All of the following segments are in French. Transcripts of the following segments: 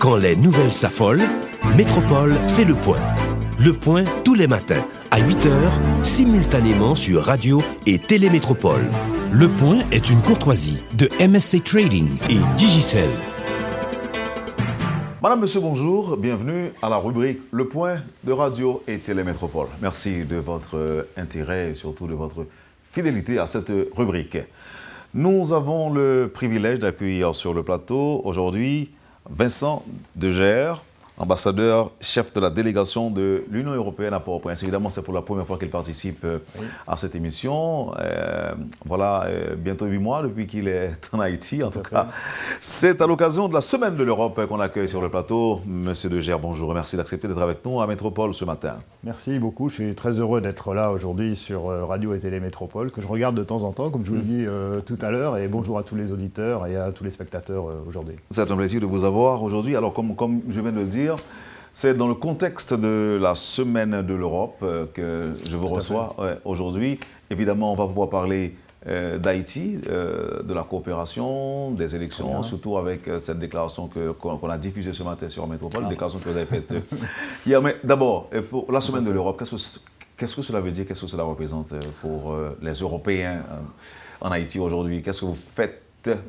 Quand les nouvelles s'affolent, Métropole fait le point. Le point tous les matins, à 8h, simultanément sur Radio et Télémétropole. Le point est une courtoisie de MSC Trading et Digicel. Madame, Monsieur, bonjour. Bienvenue à la rubrique Le Point de Radio et Télémétropole. Merci de votre intérêt et surtout de votre fidélité à cette rubrique. Nous avons le privilège d'accueillir sur le plateau aujourd'hui Vincent Degère, ambassadeur chef de la délégation de l'Union européenne à Port-au-Prince. Évidemment, c'est pour la première fois qu'il participe à cette émission. Bientôt 8 mois depuis qu'il est en Haïti. En tout cas, c'est à l'occasion de la Semaine de l'Europe qu'on l'accueille sur le plateau. Monsieur Degère, bonjour. Merci d'accepter d'être avec nous à Métropole ce matin. Merci beaucoup. Je suis très heureux d'être là aujourd'hui sur Radio et Télémétropole, que je regarde de temps en temps, comme je vous l'ai dit tout à l'heure. Et bonjour à tous les auditeurs et à tous les spectateurs aujourd'hui. C'est un plaisir de vous avoir aujourd'hui. Alors, comme je viens de le dire, c'est dans le contexte de la Semaine de l'Europe que je vous reçois aujourd'hui. Évidemment, on va pouvoir parler d'Haïti, de la coopération, des élections, surtout avec cette déclaration qu'on a diffusée ce matin sur Métropole, déclaration que vous avez faite hier. Mais d'abord, pour la Semaine de l'Europe, qu'est-ce que cela veut dire, qu'est-ce que cela représente pour les Européens en Haïti aujourd'hui? Qu'est-ce que vous faites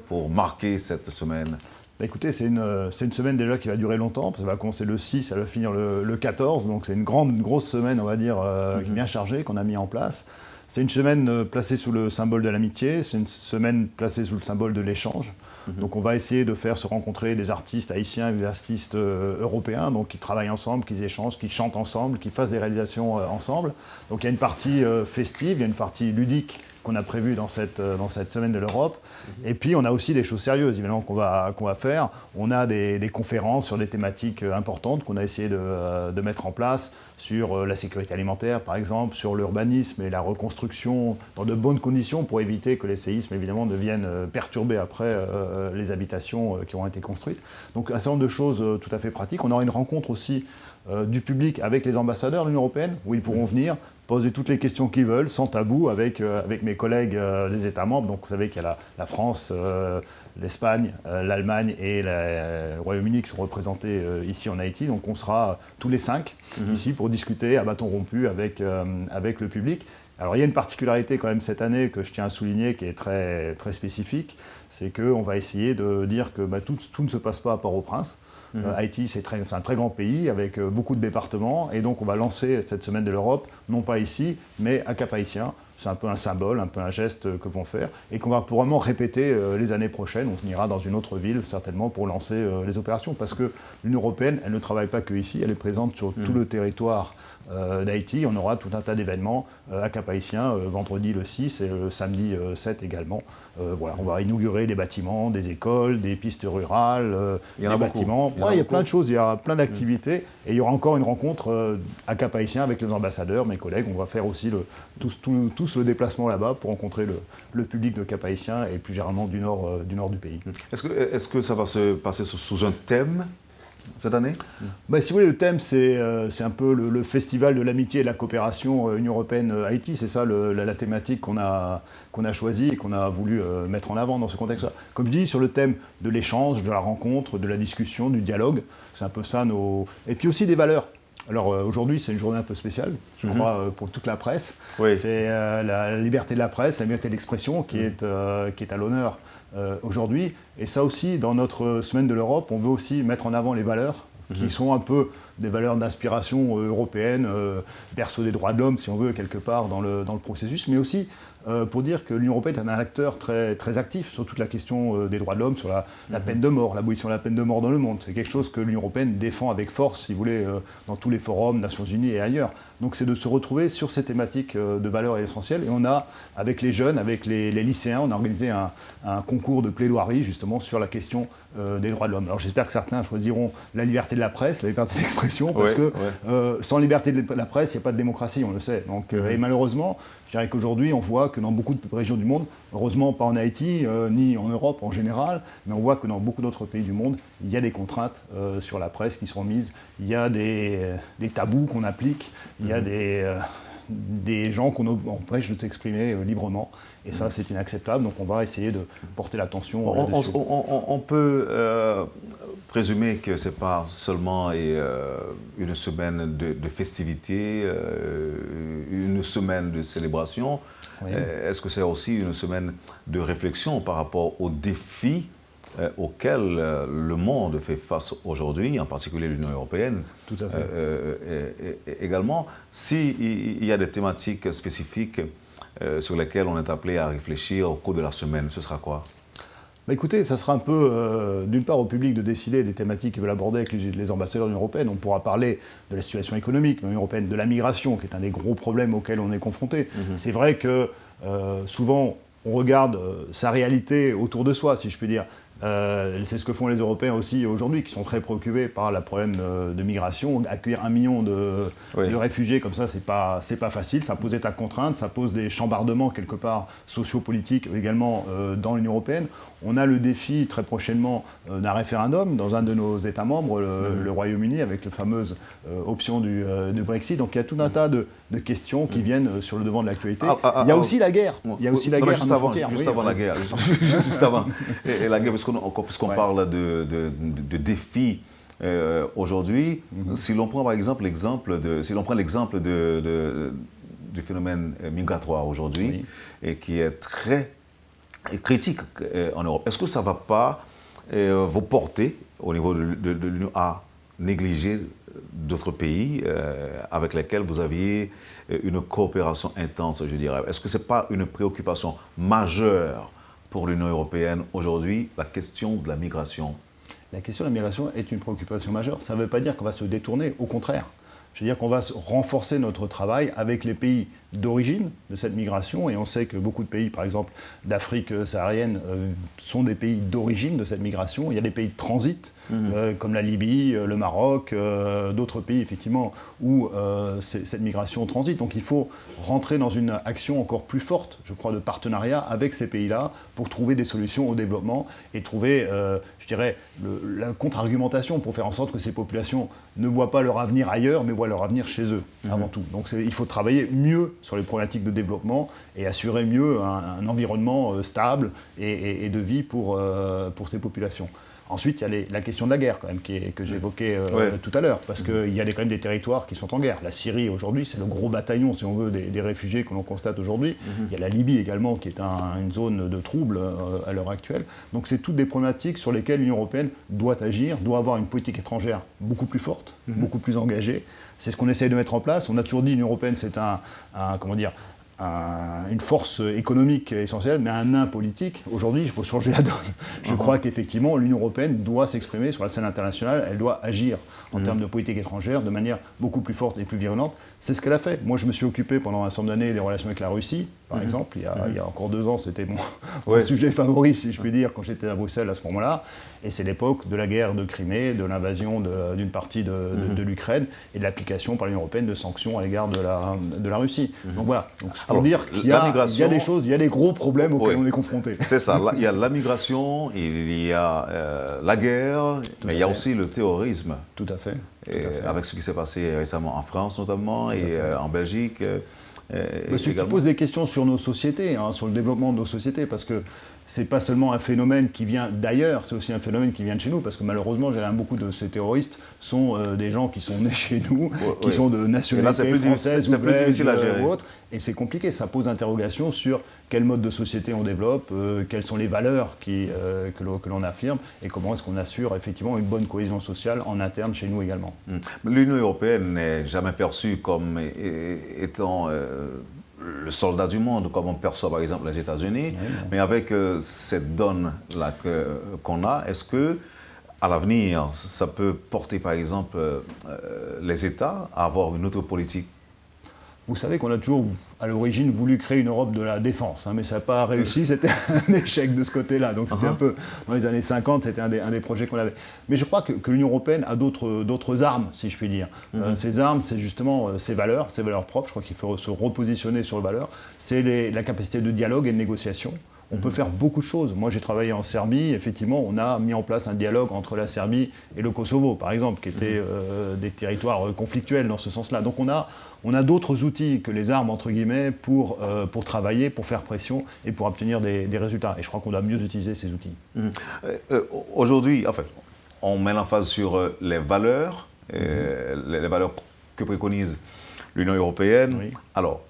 pour marquer cette semaine? Écoutez, c'est une semaine déjà qui va durer longtemps, parce qu'elle va commencer le 6, elle va finir le 14, donc c'est une grosse semaine, on va dire, qui est bien chargée, qu'on a mis en place. C'est une semaine placée sous le symbole de l'amitié, c'est une semaine placée sous le symbole de l'échange. Donc on va essayer de faire se rencontrer des artistes haïtiens et des artistes européens, donc qui travaillent ensemble, qui échangent, qui chantent ensemble, qui fassent des réalisations ensemble. Donc il y a une partie festive, il y a une partie ludique qu'on a prévue dans cette Semaine de l'Europe. Et puis on a aussi des choses sérieuses, évidemment, qu'on va faire. On a des conférences sur des thématiques importantes qu'on a essayé de mettre en place, sur la sécurité alimentaire, par exemple, sur l'urbanisme et la reconstruction dans de bonnes conditions pour éviter que les séismes, évidemment, ne viennent perturber après les habitations qui ont été construites. Donc un certain nombre de choses tout à fait pratiques. On aura une rencontre aussi du public avec les ambassadeurs de l'Union européenne, où ils pourront venir poser toutes les questions qu'ils veulent, sans tabou, avec mes collègues des États membres. Donc vous savez qu'il y a la France, l'Espagne, l'Allemagne et le Royaume-Uni qui sont représentés ici en Haïti. Donc on sera tous les 5 ici pour discuter à bâton rompu avec le public. Alors il y a une particularité quand même cette année que je tiens à souligner, qui est très, très spécifique, c'est qu'on va essayer de dire que tout ne se passe pas à Port-au-Prince. Haïti, c'est un très grand pays avec beaucoup de départements, et donc on va lancer cette Semaine de l'Europe, non pas ici, mais à Cap-Haïtien. C'est un peu un symbole, un peu un geste que vont faire, et qu'on va probablement répéter les années prochaines. On ira dans une autre ville, certainement, pour lancer les opérations, parce que l'Union européenne, elle ne travaille pas que ici, elle est présente sur tout le territoire d'Haïti. On aura tout un tas d'événements à Cap-Haïtien, vendredi le 6 et le samedi 7 également. On va inaugurer des bâtiments, des écoles, des pistes rurales, des bâtiments. Il y a plein de choses, il y a plein d'activités. Et il y aura encore une rencontre à Cap-Haïtien avec les ambassadeurs, mes collègues. On va faire aussi tous le déplacement là-bas pour rencontrer le public de Cap-Haïtien et plus généralement du nord du pays. Est-ce que ça va se passer sous un thème cette année? Si vous voulez, le thème, c'est un peu le festival de l'amitié et de la coopération Union européenne-Haïti. C'est ça la thématique qu'on a choisie et qu'on a voulu mettre en avant dans ce contexte-là. Comme je dis, sur le thème de l'échange, de la rencontre, de la discussion, du dialogue, c'est un peu ça Et puis aussi des valeurs. Alors aujourd'hui, c'est une journée un peu spéciale, je crois, pour toute la presse. Oui. C'est la liberté de la presse, la liberté d'expression qui est à l'honneur aujourd'hui. Et ça aussi, dans notre Semaine de l'Europe, on veut aussi mettre en avant les valeurs qui sont un peu des valeurs d'inspiration européenne, berceau des droits de l'homme, si on veut, quelque part dans le processus, mais aussi pour dire que l'Union européenne est un acteur très, très actif sur toute la question des droits de l'homme, sur la peine de mort, l'abolition de la peine de mort dans le monde. C'est quelque chose que l'Union européenne défend avec force, si vous voulez, dans tous les forums, Nations Unies et ailleurs. Donc c'est de se retrouver sur ces thématiques de valeurs essentielles. Et on a, avec les jeunes, avec les lycéens, on a organisé un concours de plaidoirie, justement, sur la question des droits de l'homme. Alors j'espère que certains choisiront la liberté de la presse, la liberté d'expression, parce que sans liberté de la presse, il n'y a pas de démocratie, on le sait. Donc, et malheureusement, je dirais qu'aujourd'hui, on voit que dans beaucoup de régions du monde, heureusement pas en Haïti, ni en Europe en général, mais on voit que dans beaucoup d'autres pays du monde, il y a des contraintes sur la presse qui sont mises, il y a des tabous qu'on applique, il y a des gens qu'on empêche de s'exprimer librement. Et ça, c'est inacceptable. Donc on va essayer de porter l'attention là-dessus. On peut présumer que ce n'est pas seulement une semaine de festivités, une semaine de célébration. Oui. Est-ce que c'est aussi une semaine de réflexion par rapport aux défis auxquels le monde fait face aujourd'hui, en particulier l'Union européenne? Tout à fait. Également, s'il y a des thématiques spécifiques sur lesquelles on est appelé à réfléchir au cours de la semaine, ce sera quoi? Écoutez, ça sera un peu, d'une part, au public de décider des thématiques qu'ils veulent aborder avec les ambassadeurs de l'Union européenne. On pourra parler de la situation économique de l'Union européenne, de la migration, qui est un des gros problèmes auxquels on est confronté. C'est vrai que souvent, on regarde sa réalité autour de soi, si je puis dire. C'est ce que font les Européens aussi aujourd'hui, qui sont très préoccupés par le problème de migration. Accueillir 1 million de réfugiés comme ça, c'est pas facile. Ça pose des tas de contraintes, ça pose des chambardements quelque part sociopolitiques également dans l'Union européenne. On a le défi très prochainement d'un référendum dans un de nos États membres, le Royaume-Uni, avec la fameuse option du Brexit. Donc il y a tout un tas de questions qui viennent sur le devant de l'actualité. Il y a aussi la guerre. Il y a aussi la guerre à nos frontières. Juste avant la guerre. Juste avant. Et la guerre, puisqu'on parle de défis aujourd'hui, si l'on prend par exemple l'exemple du phénomène migratoire aujourd'hui, et qui est très critique en Europe, est-ce que ça ne va pas vous porter au niveau de l'Union à négliger d'autres pays avec lesquels vous aviez une coopération intense, je dirais? Est-ce que ce n'est pas une préoccupation majeure pour l'Union européenne aujourd'hui, la question de la migration? La question de la migration est une préoccupation majeure. Ça ne veut pas dire qu'on va se détourner, au contraire. Je veux dire qu'on va renforcer notre travail avec les pays d'origine de cette migration, et on sait que beaucoup de pays, par exemple d'Afrique saharienne, sont des pays d'origine de cette migration. Il y a des pays de transit, comme la Libye, le Maroc, d'autres pays effectivement où cette migration transite. Donc il faut rentrer dans une action encore plus forte, je crois, de partenariat avec ces pays-là pour trouver des solutions au développement et trouver, je dirais, la contre-argumentation pour faire en sorte que ces populations ne voient pas leur avenir ailleurs, mais voient leur avenir chez eux, avant tout. Donc il faut travailler mieux sur les problématiques de développement et assurer mieux un environnement stable et de vie pour ces populations. Ensuite, il y a la question de la guerre, quand même, que j'évoquais tout à l'heure, parce qu'il y a quand même des territoires qui sont en guerre. La Syrie, aujourd'hui, c'est le gros bataillon, si on veut, des réfugiés que l'on constate aujourd'hui. Il y a la Libye également, qui est une zone de trouble à l'heure actuelle. Donc, c'est toutes des problématiques sur lesquelles l'Union européenne doit agir, doit avoir une politique étrangère beaucoup plus forte, beaucoup plus engagée. C'est ce qu'on essaye de mettre en place. On a toujours dit que l'Union européenne, c'est une force économique essentielle, mais un nain politique. Aujourd'hui, il faut changer la donne. Je crois qu'effectivement, l'Union européenne doit s'exprimer sur la scène internationale, elle doit agir en termes de politique étrangère de manière beaucoup plus forte et plus virulente. C'est ce qu'elle a fait. Moi, je me suis occupé pendant un certain nombre d'années des relations avec la Russie, par exemple. Il y a encore 2 ans, c'était mon sujet favori, si je puis dire, quand j'étais à Bruxelles à ce moment-là. Et c'est l'époque de la guerre de Crimée, de l'invasion d'une partie de l'Ukraine et de l'application par l'Union européenne de sanctions à l'égard de la Russie. Donc voilà. Donc, pour dire qu'il y a des choses, il y a des gros problèmes auxquels on est confronté. C'est ça. Il y a la migration, il y a la guerre, mais il y a aussi le terrorisme. Tout à fait. Avec ce qui s'est passé récemment en France notamment et en Belgique. Ce qui pose des questions sur nos sociétés, sur le développement de nos sociétés, parce que c'est pas seulement un phénomène qui vient d'ailleurs, c'est aussi un phénomène qui vient de chez nous, parce que malheureusement, beaucoup de ces terroristes sont des gens qui sont nés chez nous, qui sont de nationalité française ou belge ou autre, et c'est compliqué. Ça pose interrogation sur quel mode de société on développe, quelles sont les valeurs que l'on affirme, et comment est-ce qu'on assure effectivement une bonne cohésion sociale en interne chez nous également. L'Union européenne n'est jamais perçue comme étant le soldat du monde, comme on perçoit par exemple les États-Unis, mais avec cette donne-là qu'on a, est-ce que à l'avenir, ça peut porter par exemple les États à avoir une autre politique? Vous savez qu'on a toujours, à l'origine, voulu créer une Europe de la défense, mais ça n'a pas réussi, c'était un échec de ce côté-là. Donc c'était un peu, dans les années 50, c'était un des projets qu'on avait. Mais je crois que l'Union européenne a d'autres armes, si je puis dire. Ces armes, c'est justement ses valeurs propres. Je crois qu'il faut se repositionner sur les valeurs. C'est la capacité de dialogue et de négociation. On peut faire beaucoup de choses. Moi, j'ai travaillé en Serbie. Effectivement, on a mis en place un dialogue entre la Serbie et le Kosovo, par exemple, qui étaient des territoires conflictuels dans ce sens-là. Donc on a d'autres outils que les armes, entre guillemets, pour travailler, pour faire pression et pour obtenir des résultats. Et je crois qu'on doit mieux utiliser ces outils. Aujourd'hui, en fait, on met l'emphase sur les valeurs, les valeurs que préconise l'Union européenne. Oui. Alors,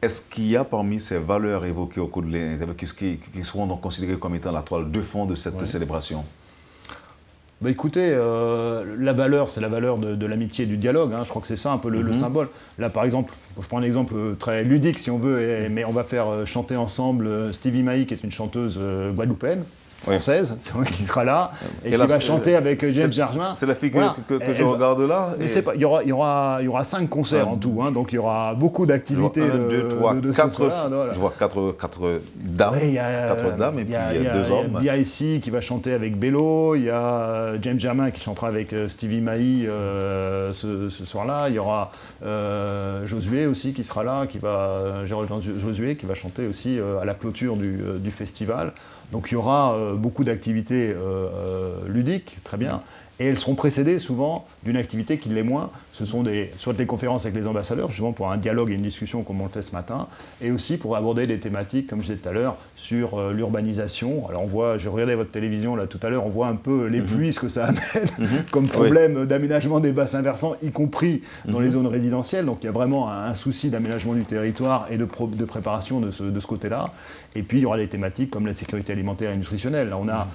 est-ce qu'il y a parmi ces valeurs évoquées au cours de l'interview qui seront donc considérées comme étant la toile de fond de cette célébration? Bah écoutez, la valeur, c'est la valeur de l'amitié et du dialogue. Hein. Je crois que c'est ça un peu le symbole. Là, par exemple, je prends un exemple très ludique, si on veut, mais on va faire chanter ensemble Stevie Maï, qui est une chanteuse guadeloupéenne, française, qui sera là, et qui va chanter avec James Germain. C'est la figure que je regarde là. Il y aura 5 concerts en tout, hein, donc il y aura beaucoup d'activités de 4, voilà. Je vois 4 dames, Ouais, 4 dames, et puis il y a 2 hommes. Il y a ici qui va chanter avec Bello, il y a James Germain qui chantera avec Stevie Maï ce soir-là, il y aura Josué aussi qui sera là, Gérald Josué qui va chanter aussi à la clôture du festival. Donc il y aura beaucoup d'activités ludiques, très bien, et elles seront précédées souvent d'une activité qui l'est moins. Ce sont soit des conférences avec les ambassadeurs, justement pour un dialogue et une discussion comme on le fait ce matin, et aussi pour aborder des thématiques, comme je disais tout à l'heure, sur l'urbanisation. Alors j'ai regardé votre télévision là tout à l'heure, on voit un peu les pluies, ce que ça amène comme problème d'aménagement des bassins versants, y compris dans les zones résidentielles. Donc il y a vraiment un souci d'aménagement du territoire et de préparation de ce côté-là. Et puis il y aura des thématiques comme la sécurité alimentaire et nutritionnelle. Là on a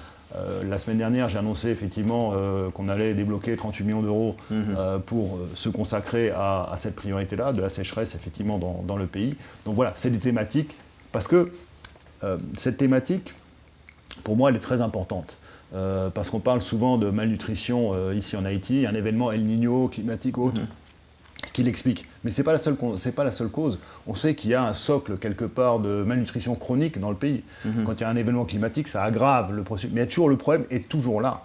la semaine dernière, j'ai annoncé effectivement qu'on allait débloquer 38 millions d'euros pour se consacrer à cette priorité-là, de la sécheresse effectivement dans le pays. Donc voilà, c'est des thématiques, parce que cette thématique, pour moi, elle est très importante. Parce qu'on parle souvent de malnutrition ici en Haïti, un événement El Niño, climatique ou autre, qui l'explique. Mais ce n'est pas la seule cause. On sait qu'il y a un socle quelque part de malnutrition chronique dans le pays. Quand il y a un événement climatique, ça aggrave le processus. Mais le problème est toujours là.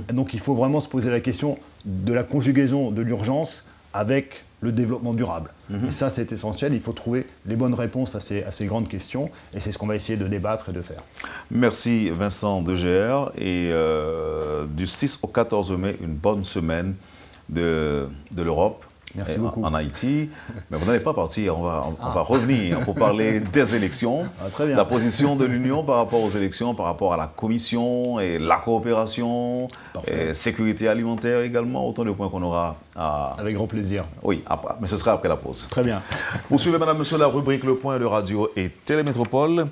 Donc il faut vraiment se poser la question de la conjugaison de l'urgence avec le développement durable. Et ça, c'est essentiel. Il faut trouver les bonnes réponses à ces grandes questions. Et c'est ce qu'on va essayer de débattre et de faire. Merci Vincent Degr. Et du 6 au 14 mai, une bonne semaine de l'Europe. Merci beaucoup. En Haïti. Mais vous n'allez pas partir, on va revenir pour parler des élections. Très bien. La position de l'Union par rapport aux élections, par rapport à la Commission et la coopération, et sécurité alimentaire également, autant de points qu'on aura à... Avec grand plaisir. Oui, mais ce sera après la pause. Très bien. Poursuivez, madame, monsieur, la rubrique Le Point de Radio et Télémétropole.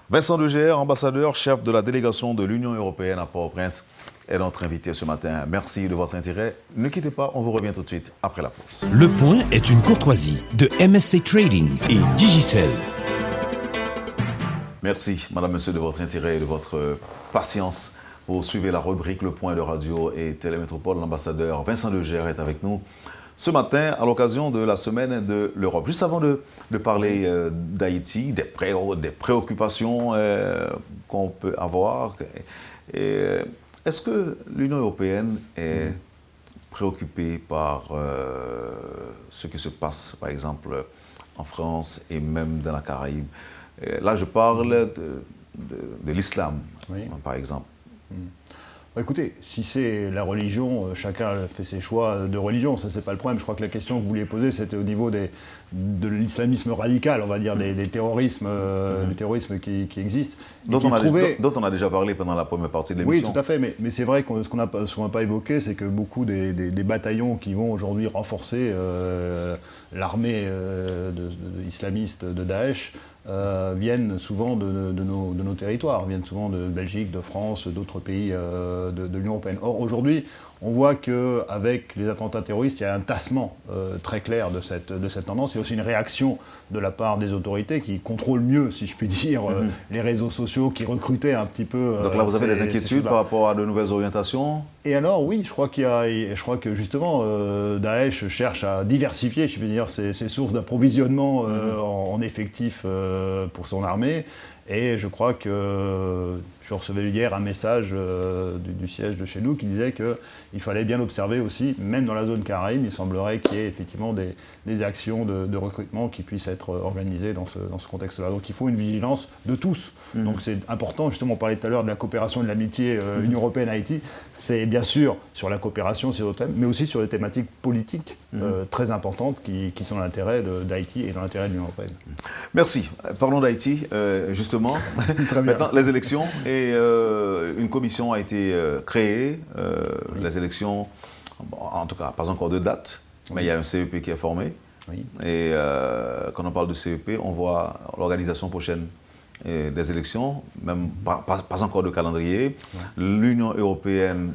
Vincent Degr, ambassadeur, chef de la délégation de l'Union européenne à Port-au-Prince, est notre invité ce matin. Merci de votre intérêt. Ne quittez pas, on vous revient tout de suite après la pause. Le Point est une courtoisie de MSC Trading et Digicel. Merci, madame, monsieur, de votre intérêt et de votre patience. Pour suivre la rubrique Le Point de Radio et Télémétropole, l'ambassadeur Vincent Degr est avec nous ce matin à l'occasion de la semaine de l'Europe. Juste avant de parler d'Haïti, des préoccupations qu'on peut avoir, est-ce que l'Union européenne est préoccupée par ce qui se passe, par exemple, en France et même dans la Caraïbe? Là, je parle de l'islam, par exemple. Écoutez, si c'est la religion, chacun fait ses choix de religion, ça c'est pas le problème. Je crois que la question que vous vouliez poser, c'était au niveau de l'islamisme radical, on va dire, des terrorismes, du terrorisme qui existent. Dont on a déjà parlé pendant la première partie de l'émission. Oui, tout à fait, mais c'est vrai que ce qu'on n'a pas évoqué, c'est que beaucoup des bataillons qui vont aujourd'hui renforcer l'armée islamiste de Daesh viennent souvent de nos territoires, viennent souvent de Belgique, de France, d'autres pays de l'Union européenne. Or, aujourd'hui, on voit qu'avec les attentats terroristes, il y a un tassement très clair de cette tendance. Il y a aussi une réaction de la part des autorités qui contrôlent mieux, si je puis dire, les réseaux sociaux, qui recrutaient un petit peu... Donc là, vous avez des inquiétudes par rapport à de nouvelles orientations? Et alors, oui, je crois que justement, Daesh cherche à diversifier, je puis dire, ses sources d'approvisionnement en effectifs pour son armée. Et je crois que je recevais hier un message du siège de chez nous qui disait qu'il fallait bien observer aussi, même dans la zone Caraïbe, il semblerait qu'il y ait effectivement des actions de recrutement qui puissent être organisées dans ce contexte-là. Donc il faut une vigilance de tous. Donc c'est important, justement, on parlait tout à l'heure de la coopération et de l'amitié Union européenne-Haïti. C'est bien sûr sur la coopération, sur d'autres thèmes, mais aussi sur les thématiques politiques très importantes qui sont dans l'intérêt d'Haïti et dans l'intérêt de l'Union européenne. Merci. Parlons d'Haïti, justement. Maintenant, les élections. Et Et une commission a été créée, les élections, bon, en tout cas, pas encore de date, mais il y a un CEP qui est formé. Oui. Et quand on parle de CEP, on voit l'organisation prochaine des élections, même pas encore de calendrier. Ouais. L'Union européenne,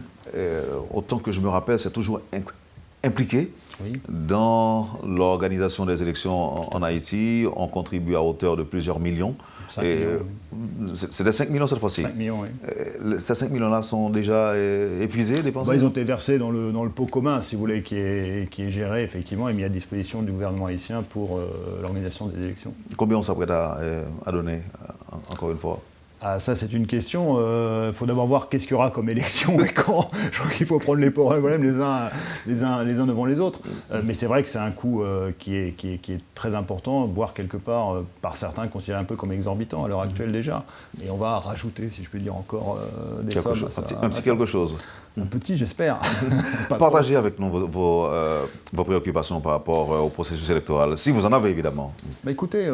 autant que je me rappelle, c'est toujours impliquée dans l'organisation des élections en Haïti. On contribue à hauteur de plusieurs millions. 5 millions. C'est des 5 millions cette fois-ci. 5 millions, oui. Ces 5 millions-là sont déjà épuisés, dépensés? Ils ont été versés dans le pot commun, si vous voulez, qui est géré effectivement et mis à disposition du gouvernement haïtien pour l'organisation des élections. Combien on s'apprête à donner, encore une fois? Ah, ça, c'est une question. Il faut d'abord voir qu'est-ce qu'il y aura comme élection et quand. Je crois qu'il faut prendre les problèmes les uns devant les autres. Mais c'est vrai que c'est un coût qui est très important, voire quelque part, par certains, considéré un peu comme exorbitant à l'heure actuelle déjà. Et on va rajouter, si je puis dire, encore des sommes. Un petit quelque chose. Un petit, j'espère. Partagez avec nous vos préoccupations par rapport au processus électoral, si vous en avez évidemment. Bah écoutez,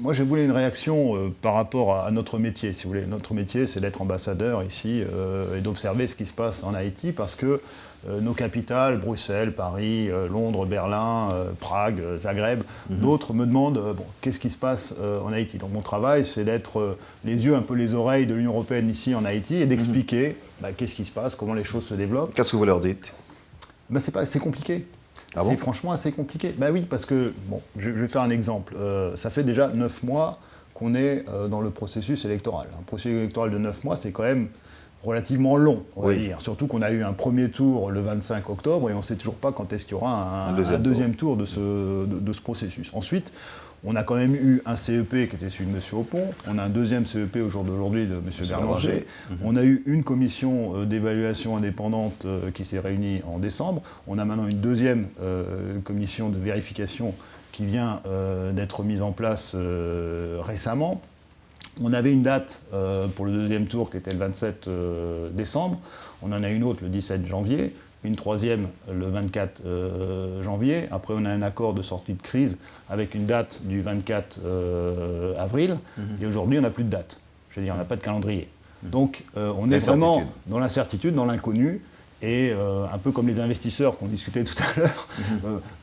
moi je voulais une réaction par rapport à notre métier, si vous voulez. Notre métier, c'est d'être ambassadeur ici et d'observer ce qui se passe en Haïti parce que nos capitales, Bruxelles, Paris, Londres, Berlin, Prague, Zagreb, d'autres me demandent qu'est-ce qui se passe en Haïti. Donc mon travail, c'est d'être les yeux, un peu les oreilles de l'Union européenne ici en Haïti et d'expliquer qu'est-ce qui se passe, comment les choses se développent. Qu'est-ce que vous leur dites? C'est compliqué. Ah bon? C'est franchement assez compliqué. Oui, parce que, je vais faire un exemple. Ça fait déjà 9 mois qu'on est dans le processus électoral. Un processus électoral de 9 mois, c'est quand même relativement long, on va dire. Surtout qu'on a eu un premier tour le 25 octobre et on ne sait toujours pas quand est-ce qu'il y aura un deuxième tour de ce processus. Ensuite, on a quand même eu un CEP qui était celui de M. Opon, on a un deuxième CEP au jour d'aujourd'hui de M. Berlanger, on a eu une commission d'évaluation indépendante qui s'est réunie en décembre, on a maintenant une deuxième commission de vérification qui vient d'être mise en place récemment. On avait une date pour le deuxième tour qui était le 27 décembre, on en a une autre le 17 janvier, une troisième le 24 janvier. Après, on a un accord de sortie de crise avec une date du 24 avril. Et aujourd'hui, on n'a plus de date. Je veux dire, on n'a pas de calendrier. Donc, on est vraiment dans l'incertitude, dans l'inconnu. Et un peu comme les investisseurs qu'on discutait tout à l'heure,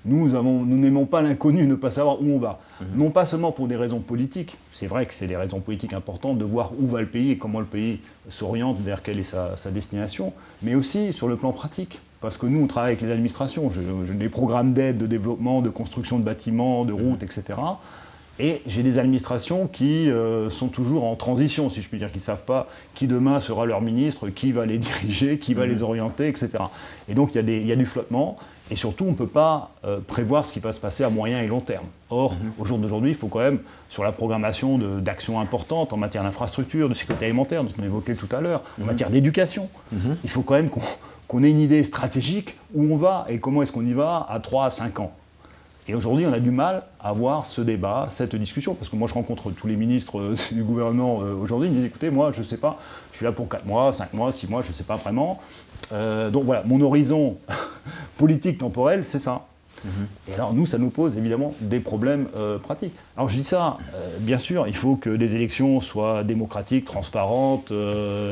nous n'aimons pas l'inconnu, ne pas savoir où on va. Non pas seulement pour des raisons politiques, c'est vrai que c'est des raisons politiques importantes de voir où va le pays et comment le pays s'oriente, vers quelle est sa destination, mais aussi sur le plan pratique. Parce que nous, on travaille avec les administrations, j'ai des programmes d'aide, de développement, de construction de bâtiments, de routes, etc. Et j'ai des administrations qui sont toujours en transition, si je puis dire, qui ne savent pas qui demain sera leur ministre, qui va les diriger, qui va les orienter, etc. Et donc il y a du flottement, et surtout on ne peut pas prévoir ce qui va se passer à moyen et long terme. Or, au jour d'aujourd'hui, il faut quand même, sur la programmation d'actions importantes en matière d'infrastructure, de sécurité alimentaire, dont on évoquait tout à l'heure, en matière d'éducation, il faut quand même qu'on ait une idée stratégique où on va et comment est-ce qu'on y va à 3 à 5 ans. Et aujourd'hui, on a du mal à avoir ce débat, cette discussion, parce que moi, je rencontre tous les ministres du gouvernement aujourd'hui, ils me disent, écoutez, moi, je ne sais pas, je suis là pour 4 mois, 5 mois, 6 mois, je ne sais pas vraiment. Donc voilà, mon horizon politique temporel, c'est ça. Et alors, nous, ça nous pose évidemment des problèmes pratiques. Alors, je dis ça, bien sûr, il faut que les élections soient démocratiques, transparentes,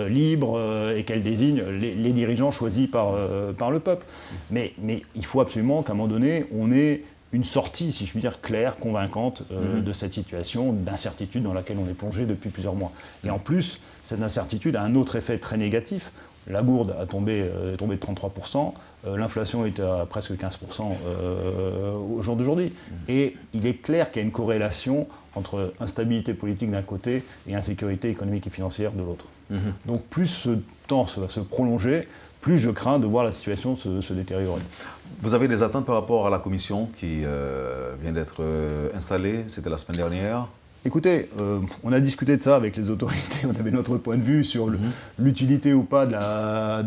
libres, et qu'elles désignent les dirigeants choisis par le peuple. Mais il faut absolument qu'à un moment donné, on ait une sortie, si je puis dire, claire, convaincante de cette situation d'incertitude dans laquelle on est plongé depuis plusieurs mois. Et en plus, cette incertitude a un autre effet très négatif. La gourde est tombée de 33%, l'inflation est à presque 15% au jour d'aujourd'hui. Et il est clair qu'il y a une corrélation entre instabilité politique d'un côté et insécurité économique et financière de l'autre. Donc plus ce temps va se prolonger, plus je crains de voir la situation se détériorer. Vous avez des attentes par rapport à la commission qui vient d'être installée, c'était la semaine dernière? Écoutez, on a discuté de ça avec les autorités, on avait notre point de vue sur l'utilité ou pas de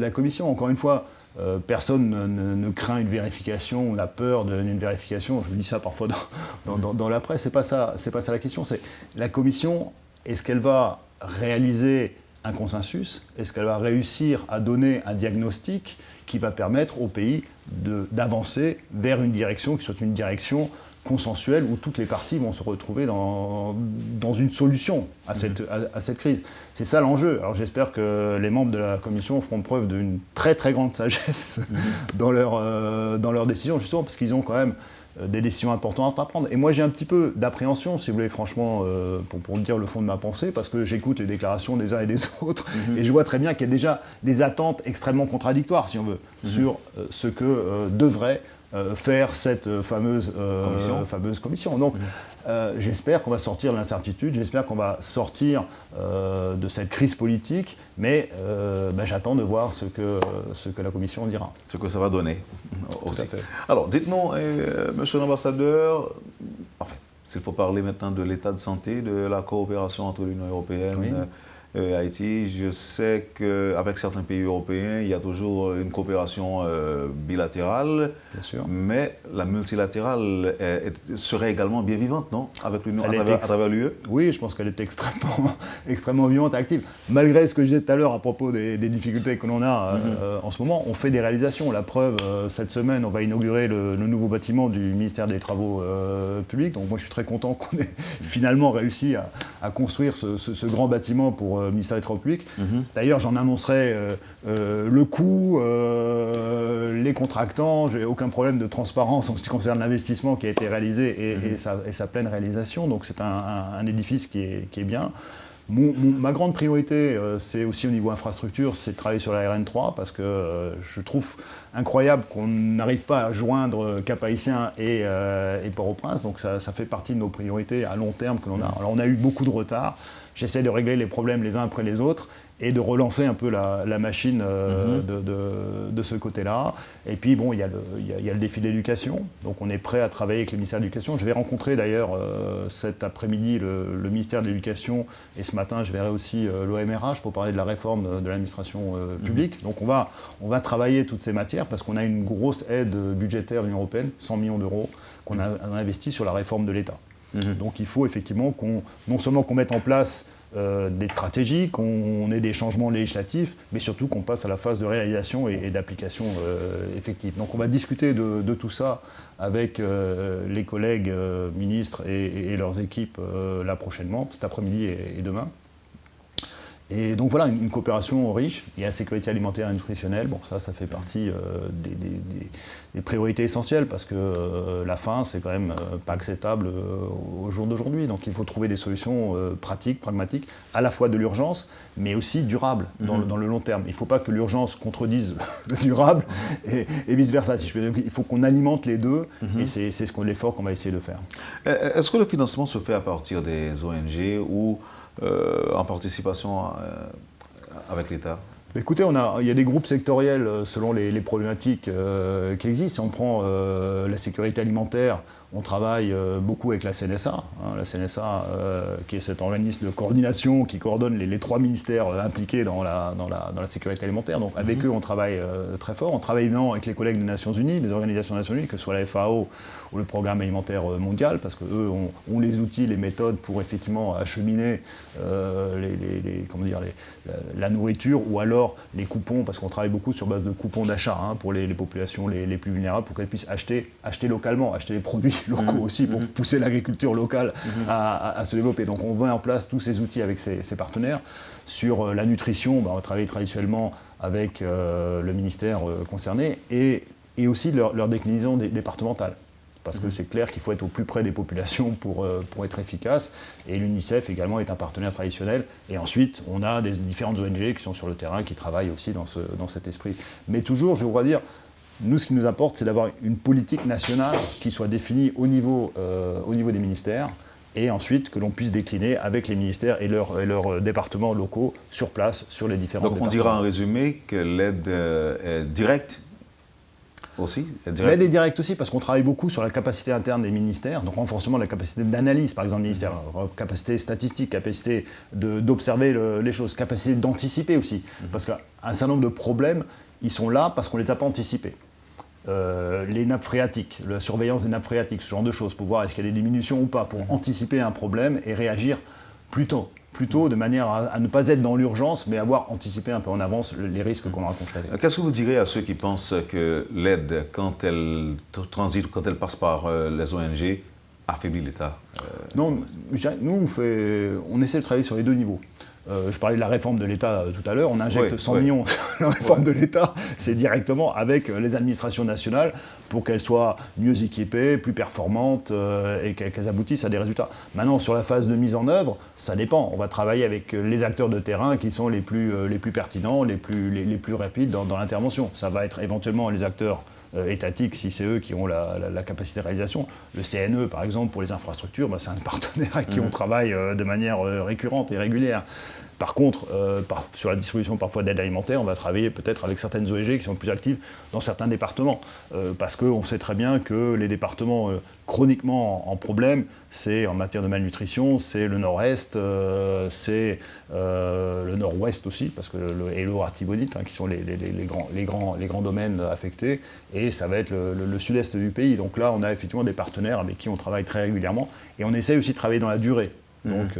la commission. Encore une fois, personne ne craint une vérification, on a peur d'une vérification, je vous dis ça parfois dans la presse, c'est pas ça la question, c'est la commission, est-ce qu'elle va réaliser un consensus? Est-ce qu'elle va réussir à donner un diagnostic qui va permettre au pays d'avancer vers une direction qui soit une direction consensuelle où toutes les parties vont se retrouver dans une solution à cette crise. C'est ça l'enjeu. Alors j'espère que les membres de la Commission feront preuve d'une très très grande sagesse dans leurs décisions, justement parce qu'ils ont quand même des décisions importantes à prendre. Et moi, j'ai un petit peu d'appréhension, si vous voulez, franchement, pour dire le fond de ma pensée, parce que j'écoute les déclarations des uns et des autres, et je vois très bien qu'il y a déjà des attentes extrêmement contradictoires, si on veut, sur ce que devrait faire cette fameuse commission. Donc, j'espère qu'on va sortir de l'incertitude, j'espère qu'on va sortir de cette crise politique, mais j'attends de voir ce que la commission dira. Ce que ça va donner aussi. Tout à fait. Alors, dites-nous, monsieur l'ambassadeur, enfin, s'il faut parler maintenant de l'état de santé, de la coopération entre l'Union européenne et Haïti, je sais qu'avec certains pays européens, il y a toujours une coopération bilatérale, bien sûr. Mais la multilatérale serait également bien vivante, non? Avec l'Union, à travers l'UE? Oui, je pense qu'elle est extrêmement vivante et active. Malgré ce que je disais tout à l'heure à propos des difficultés que l'on a en ce moment, on fait des réalisations. La preuve, cette semaine, on va inaugurer le nouveau bâtiment du ministère des Travaux publics. Donc moi, je suis très content qu'on ait finalement réussi à construire ce grand bâtiment pour le ministère des Travaux publics. D'ailleurs, j'en annoncerai le coût, les contractants. J'ai aucun problème de transparence en ce qui concerne l'investissement qui a été réalisé et sa pleine réalisation. Donc c'est un édifice qui est bien. Ma grande priorité, c'est aussi au niveau infrastructure, c'est de travailler sur la RN3 parce que je trouve incroyable qu'on n'arrive pas à joindre Cap-Haïtien et Port-au-Prince. Donc ça fait partie de nos priorités à long terme que l'on a. Alors on a eu beaucoup de retard. J'essaie de régler les problèmes les uns après les autres et de relancer un peu la machine de ce côté-là. Et puis, bon, il y a le défi de l'éducation. Donc, on est prêt à travailler avec le ministère de l'Éducation. Je vais rencontrer d'ailleurs cet après-midi le ministère de l'Éducation. Et ce matin, je verrai aussi l'OMRH pour parler de la réforme de l'administration publique. Donc, on va travailler toutes ces matières parce qu'on a une grosse aide budgétaire de l'Union européenne, 100 millions d'euros, qu'on a investi sur la réforme de l'État. Donc, il faut effectivement non seulement qu'on mette en place des stratégies, qu'on ait des changements législatifs, mais surtout qu'on passe à la phase de réalisation et d'application effective. Donc on va discuter de tout ça avec les collègues ministres et leurs équipes là prochainement, cet après-midi et demain. Et donc voilà, une coopération riche. Il y a la sécurité alimentaire et nutritionnelle. Bon, ça fait partie des priorités essentielles parce que la faim, c'est quand même pas acceptable au jour d'aujourd'hui. Donc il faut trouver des solutions pratiques, pragmatiques, à la fois de l'urgence, mais aussi durables dans le long terme. Il ne faut pas que l'urgence contredise le durable et vice-versa. Si je peux dire. Il faut qu'on alimente les deux et c'est l'effort qu'on va essayer de faire. Est-ce que le financement se fait à partir des ONG ou en participation avec l'État? Écoutez, il y a des groupes sectoriels selon les problématiques qui existent. Si on prend la sécurité alimentaire, on travaille beaucoup avec la CNSA. La CNSA, qui est cet organisme de coordination qui coordonne les trois ministères impliqués dans la sécurité alimentaire. Donc avec eux, on travaille très fort. On travaille évidemment avec les collègues des Nations Unies, des organisations des Nations Unies, que ce soit la FAO ou le Programme alimentaire mondial, parce qu'eux ont les outils, les méthodes pour effectivement acheminer la nourriture ou alors les coupons, parce qu'on travaille beaucoup sur base de coupons d'achat pour les populations les plus vulnérables, pour qu'elles puissent acheter localement, acheter les produits locaux aussi, pour pousser l'agriculture locale à se développer. Donc on met en place tous ces outils avec ces partenaires. Sur la nutrition, on travaille traditionnellement avec le ministère concerné et aussi leur déclinaison départementale. Parce que c'est clair qu'il faut être au plus près des populations pour être efficace. Et l'UNICEF également est un partenaire traditionnel. Et ensuite, on a des différentes ONG qui sont sur le terrain, qui travaillent aussi dans cet esprit. Mais toujours, je voudrais dire, nous, ce qui nous importe, c'est d'avoir une politique nationale qui soit définie au niveau des ministères, et ensuite que l'on puisse décliner avec les ministères et leurs départements locaux sur place, sur les différents départements. Donc on dira en résumé que l'aide est directe aussi. L'aide est directe aussi parce qu'on travaille beaucoup sur la capacité interne des ministères, donc renforcement de la capacité d'analyse, par exemple, des ministères, capacité statistique, capacité d'observer les choses, capacité d'anticiper aussi. Parce qu'un certain nombre de problèmes, ils sont là parce qu'on ne les a pas anticipés. Les nappes phréatiques, la surveillance des nappes phréatiques, ce genre de choses, pour voir est-ce qu'il y a des diminutions ou pas, pour anticiper un problème et réagir plus tôt, de manière à ne pas être dans l'urgence, mais avoir anticipé un peu en avance les risques qu'on aura constatés. Qu'est-ce que vous direz à ceux qui pensent que l'aide, quand elle transite, quand elle passe par les ONG, affaiblit l'État? Non, nous, on essaie de travailler sur les deux niveaux. Je parlais de la réforme de l'État tout à l'heure, on injecte 100 millions dans la réforme de l'État, c'est directement avec les administrations nationales pour qu'elles soient mieux équipées, plus performantes et qu'elles aboutissent à des résultats. Maintenant, sur la phase de mise en œuvre, ça dépend. On va travailler avec les acteurs de terrain qui sont les plus pertinents, les plus rapides dans l'intervention. Ça va être éventuellement les acteurs étatiques, si c'est eux qui ont la capacité de réalisation. Le CNE, par exemple, pour les infrastructures, c'est un partenaire avec qui on travaille de manière récurrente et régulière. Par contre, sur la distribution parfois d'aide alimentaire, on va travailler peut-être avec certaines ONG qui sont plus actives dans certains départements. Parce qu'on sait très bien que les départements chroniquement en problème, c'est en matière de malnutrition, c'est le nord-est, c'est le nord-ouest aussi, parce que et l'Artibonite, qui sont les grands domaines affectés, et ça va être le sud-est du pays. Donc là, on a effectivement des partenaires avec qui on travaille très régulièrement, et on essaye aussi de travailler dans la durée. Donc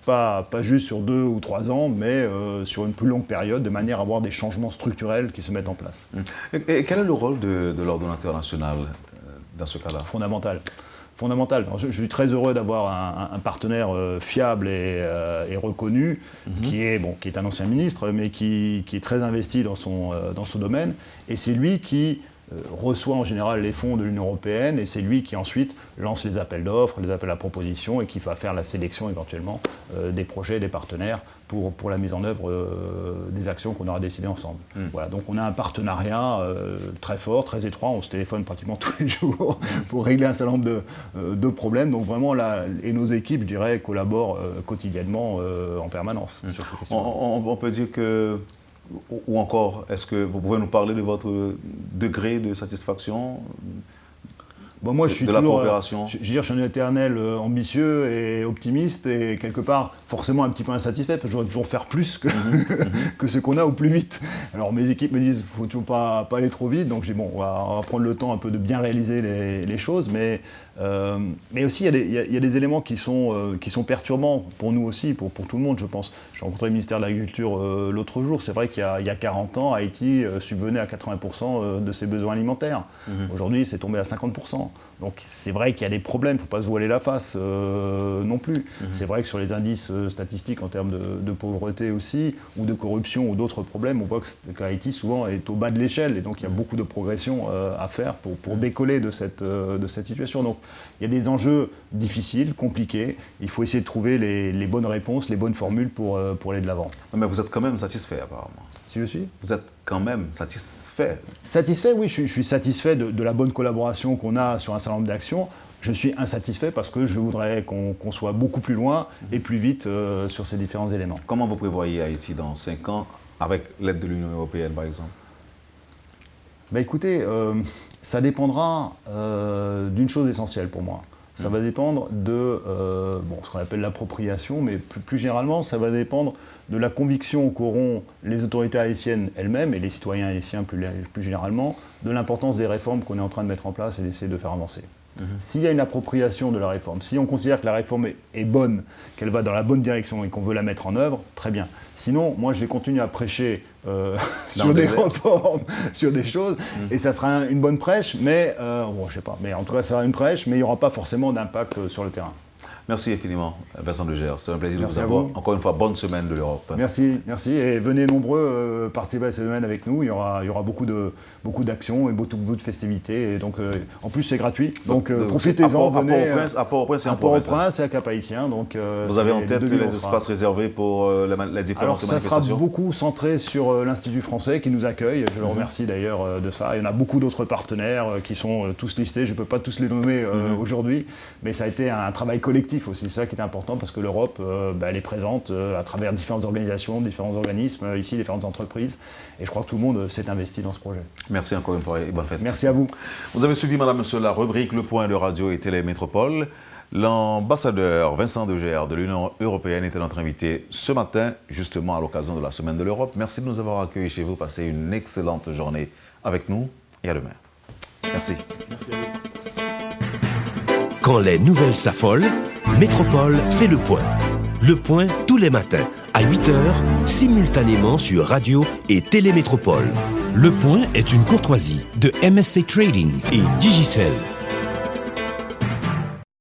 pas juste sur 2 ou 3 ans, mais sur une plus longue période, de manière à avoir des changements structurels qui se mettent en place. Et quel est le rôle de l'ordonnateur national dans ce cas-là? Fondamental. Je suis très heureux d'avoir un partenaire fiable et reconnu, qui est un ancien ministre, mais qui est très investi dans son domaine. Et c'est lui qui reçoit en général les fonds de l'Union européenne, et c'est lui qui ensuite lance les appels d'offres, les appels à propositions, et qui va faire la sélection éventuellement des projets, des partenaires pour la mise en œuvre des actions qu'on aura décidées ensemble. Voilà, donc on a un partenariat très fort, très étroit, on se téléphone pratiquement tous les jours pour régler un certain nombre de problèmes. Donc vraiment, et nos équipes, je dirais, collaborent quotidiennement en permanence sur ces questions. On peut dire que... Ou encore, est-ce que vous pouvez nous parler de votre degré de satisfaction moi, je suis de la coopération? Je suis un éternel ambitieux et optimiste, et quelque part forcément un petit peu insatisfait, parce que je dois toujours faire plus que ce qu'on a au plus vite. Alors mes équipes me disent qu'il ne faut toujours pas aller trop vite, donc je dis on va prendre le temps un peu de bien réaliser les choses, mais aussi il y a des éléments qui sont perturbants pour nous aussi, pour tout le monde, je pense. J'ai rencontré le ministère de l'Agriculture l'autre jour. C'est vrai qu'il y a 40 ans, Haïti subvenait à 80% de ses besoins alimentaires. Aujourd'hui, c'est tombé à 50%. Donc c'est vrai qu'il y a des problèmes, il ne faut pas se voiler la face non plus. C'est vrai que sur les indices statistiques en termes de pauvreté aussi, ou de corruption, ou d'autres problèmes, on voit qu'Haïti souvent est au bas de l'échelle, et donc il y a beaucoup de progression à faire pour décoller de cette situation. Donc il y a des enjeux difficiles, compliqués. Il faut essayer de trouver les bonnes réponses, les bonnes formules pour aller de l'avant. Mais vous êtes quand même satisfait apparemment. Si je suis? Vous êtes quand même satisfait? Satisfait, oui, je suis satisfait de la bonne collaboration qu'on a sur un certain nombre d'actions. Je suis insatisfait parce que je voudrais qu'on soit beaucoup plus loin et plus vite sur ces différents éléments. Comment vous prévoyez Haïti dans 5 ans, avec l'aide de l'Union européenne par exemple? Écoutez, ça dépendra d'une chose essentielle pour moi. Ça va dépendre de ce qu'on appelle l'appropriation, mais plus généralement, ça va dépendre de la conviction qu'auront les autorités haïtiennes elles-mêmes et les citoyens haïtiens plus généralement de l'importance des réformes qu'on est en train de mettre en place et d'essayer de faire avancer. S'il y a une appropriation de la réforme, si on considère que la réforme est bonne, qu'elle va dans la bonne direction et qu'on veut la mettre en œuvre, très bien. Sinon, moi, je vais continuer à prêcher sur des réformes, sur des choses, et ça sera une bonne prêche, mais je sais pas. Mais en tout cas, ça sera une prêche, mais il n'y aura pas forcément d'impact sur le terrain. Merci infiniment, Vincent Degers. C'est un plaisir de vous avoir. Encore une fois, bonne semaine de l'Europe. Merci. Et venez nombreux participer à cette semaine avec nous. Il y aura beaucoup d'actions et beaucoup de festivités. Et donc, en plus, c'est gratuit. Donc, profitez-en. Venez à Port-au-Prince et à Cap-Haïtien. Donc, vous avez en tête les espaces réservés pour les différentes manifestations? Ça sera beaucoup centré sur l'Institut français qui nous accueille. Je le remercie d'ailleurs de ça. Il y en a beaucoup d'autres partenaires qui sont tous listés. Je ne peux pas tous les nommer aujourd'hui, mais ça a été un travail collectif aussi, ça qui est important, parce que l'Europe, elle est présente à travers différentes organisations, différents organismes, ici, différentes entreprises, et je crois que tout le monde s'est investi dans ce projet. Merci encore une fois et bonne fête. Merci à vous. Vous avez suivi, madame, monsieur, la rubrique Le Point de Radio et Télé Métropole. L'ambassadeur Vincent Degers de l'Union européenne était notre invité ce matin, justement à l'occasion de la Semaine de l'Europe. Merci de nous avoir accueillis chez vous. Passez une excellente journée avec nous et à demain. Merci. Merci à vous. Quand les nouvelles s'affolent, Métropole fait le point. Le point tous les matins à 8h, simultanément sur Radio et Télé Métropole. Le point est une courtoisie de MSC Trading et Digicel.